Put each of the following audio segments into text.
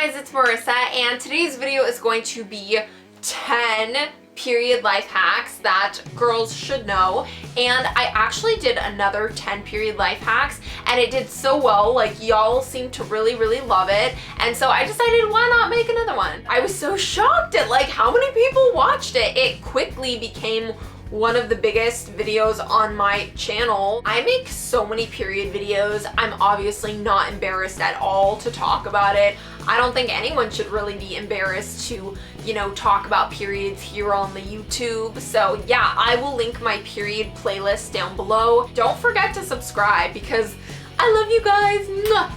guys, it's Marissa, and today's video is going to be 10 period life hacks that girls should know. And I actually did another 10 period life hacks and it did so well. Like, y'all seem to really love it, and so I decided, why not make another one? I was so shocked at like how many people watched it. It quickly became one of the biggest videos on my channel. I make so many period videos. I'm obviously not embarrassed at all to talk about it. I don't think anyone should really be embarrassed to, you know, talk about periods here on the YouTube. So yeah, I will link my period playlist down below. Don't forget to subscribe because I love you guys.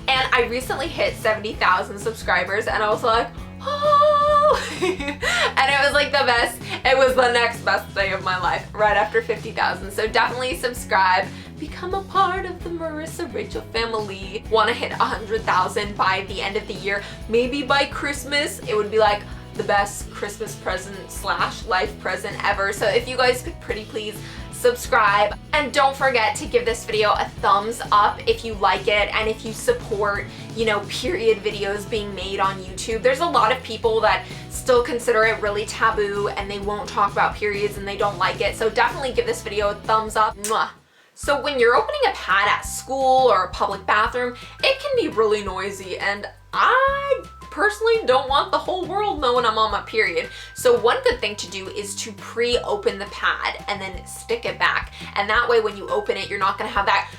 And I recently hit 70,000 subscribers and I was like, oh, and it was like the best. It was the next best day of my life right after 50,000. So definitely subscribe, become a part of the Marissa Rachel family. Want to hit 100,000 by the end of the year, maybe by Christmas. It would be like the best Christmas present / life present ever. So if you guys could pretty please subscribe, and don't forget to give this video a thumbs up if you like it and if you support, you know, period videos being made on YouTube. There's a lot of people that still consider it really taboo and they won't talk about periods and they don't like it, so definitely give this video a thumbs up. Mwah. So when you're opening a pad at school or a public bathroom, it can be really noisy, and I personally don't want the whole world knowing I'm on my period. So one good thing to do is to pre-open the pad and then stick it back. And that way when you open it, you're not gonna have that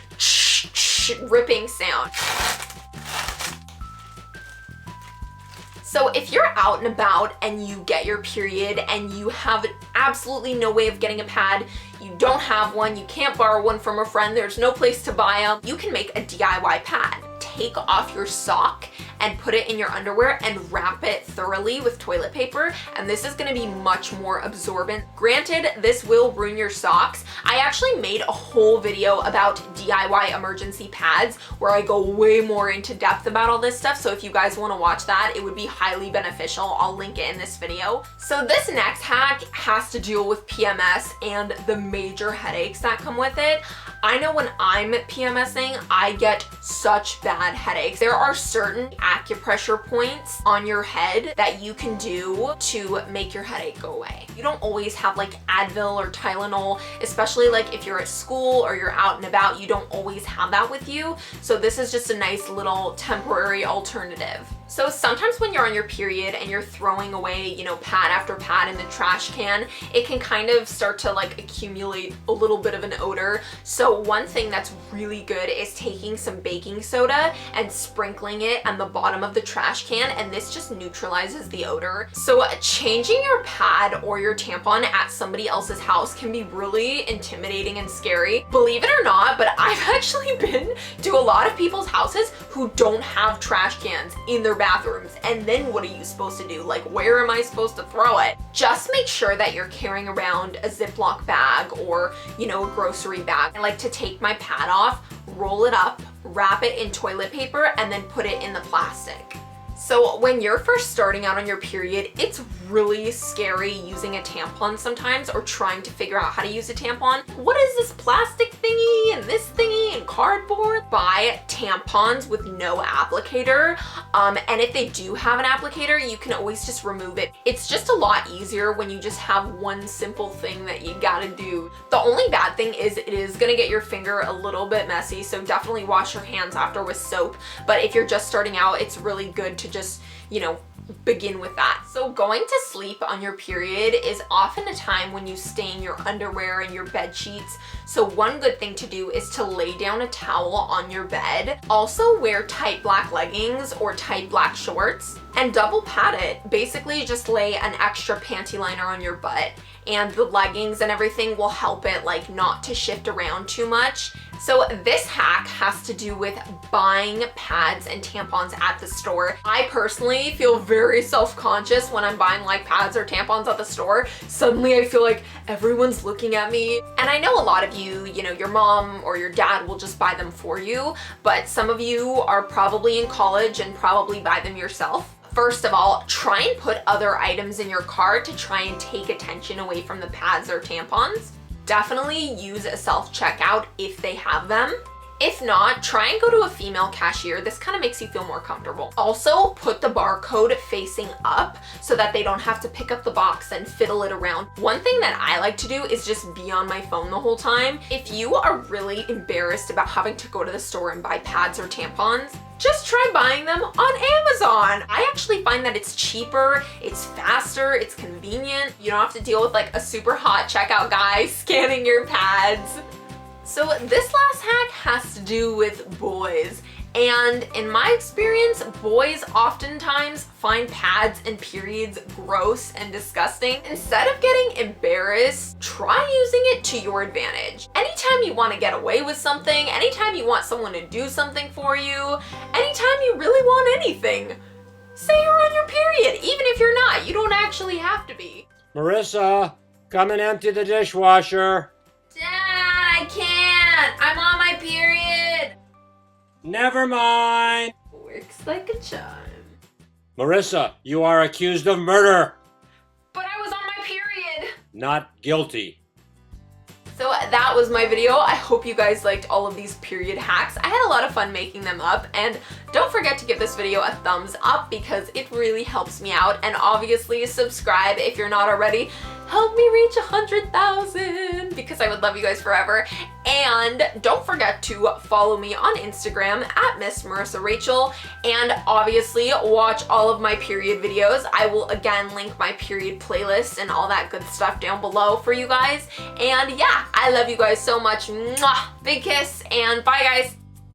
ripping sound. So if you're out and about and you get your period and you have absolutely no way of getting a pad, you don't have one, you can't borrow one from a friend, there's no place to buy them, you can make a DIY pad. Take off your sock and put it in your underwear and wrap it thoroughly with toilet paper, and this is going to be much more absorbent. Granted, this will ruin your socks. I actually made a whole video about DIY emergency pads where I go way more into depth about all this stuff, so if you guys want to watch that, it would be highly beneficial. I'll link it in this video. So this next hack has to deal with PMS and the major headaches that come with it. I know when I'm PMSing, I get such bad headaches. There are certain acupressure points on your head that you can do to make your headache go away. You don't always have like Advil or Tylenol, especially like if you're at school or you're out and about, you don't always have that with you. So this is just a nice little temporary alternative. So sometimes when you're on your period and you're throwing away, you know, pad after pad in the trash can, it can kind of start to like accumulate a little bit of an odor. So one thing that's really good is taking some baking soda and sprinkling it on the bottom of the trash can, and this just neutralizes the odor. So changing your pad or your tampon at somebody else's house can be really intimidating and scary. Believe it or not, but I've actually been to a lot of people's houses who don't have trash cans in their bathrooms, and then what are you supposed to do? Like, where am I supposed to throw it? Just make sure that you're carrying around a Ziploc bag or, you know, a grocery bag. I like to take my pad off, roll it up, wrap it in toilet paper, and then put it in the plastic. So when you're first starting out on your period, it's really scary using a tampon sometimes, or trying to figure out how to use a tampon. What is this plastic thingy and this thingy and cardboard? Buy tampons with no applicator. And if they do have an applicator, you can always just remove it. It's just a lot easier when you just have one simple thing that you gotta do. The only bad thing is it is gonna get your finger a little bit messy, so definitely wash your hands after with soap. But if you're just starting out, it's really good to just, you know, begin with that. So going to sleep on your period is often a time when you stain your underwear and your bed sheets. So one good thing to do is to lay down a towel on your bed. Also wear tight black leggings or tight black shorts and double pad it. Basically just lay an extra panty liner on your butt, and the leggings and everything will help it like not to shift around too much. So this hack has to do with buying pads and tampons at the store. I personally feel very self-conscious when I'm buying like pads or tampons at the store. Suddenly I feel like everyone's looking at me. And I know a lot of you, you know, your mom or your dad will just buy them for you, but some of you are probably in college and probably buy them yourself. First of all, try and put other items in your cart to try and take attention away from the pads or tampons. Definitely use a self-checkout if they have them. If not, try and go to a female cashier. This kind of makes you feel more comfortable. Also, put the barcode facing up so that they don't have to pick up the box and fiddle it around. One thing that I like to do is just be on my phone the whole time. If you are really embarrassed about having to go to the store and buy pads or tampons, just try buying them on Amazon. I actually find that it's cheaper, it's faster, it's convenient. You don't have to deal with like a super hot checkout guy scanning your pads. So this last hack has to do with boys. And in my experience, boys oftentimes find pads and periods gross and disgusting. Instead of getting embarrassed, try using it to your advantage. Anytime you want to get away with something, anytime you want someone to do something for you, anytime you really want anything, say you're on your period, even if you're not. You don't actually have to be. Marissa, come and empty the dishwasher. Dad, I can't. I'm on my period. Never mind. Works like a charm. Marissa, you are accused of murder. But I was on my period. Not guilty. So that was my video. I hope you guys liked all of these period hacks. I had a lot of fun making them up, and don't forget to give this video a thumbs up because it really helps me out, and obviously subscribe if you're not already. Help me reach 100,000 because I would love you guys forever. And don't forget to follow me on Instagram at Miss Marissa Rachel, and obviously watch all of my period videos. I will again link my period playlist and all that good stuff down below for you guys. And yeah, I love you guys so much. Mwah! Big kiss and bye guys.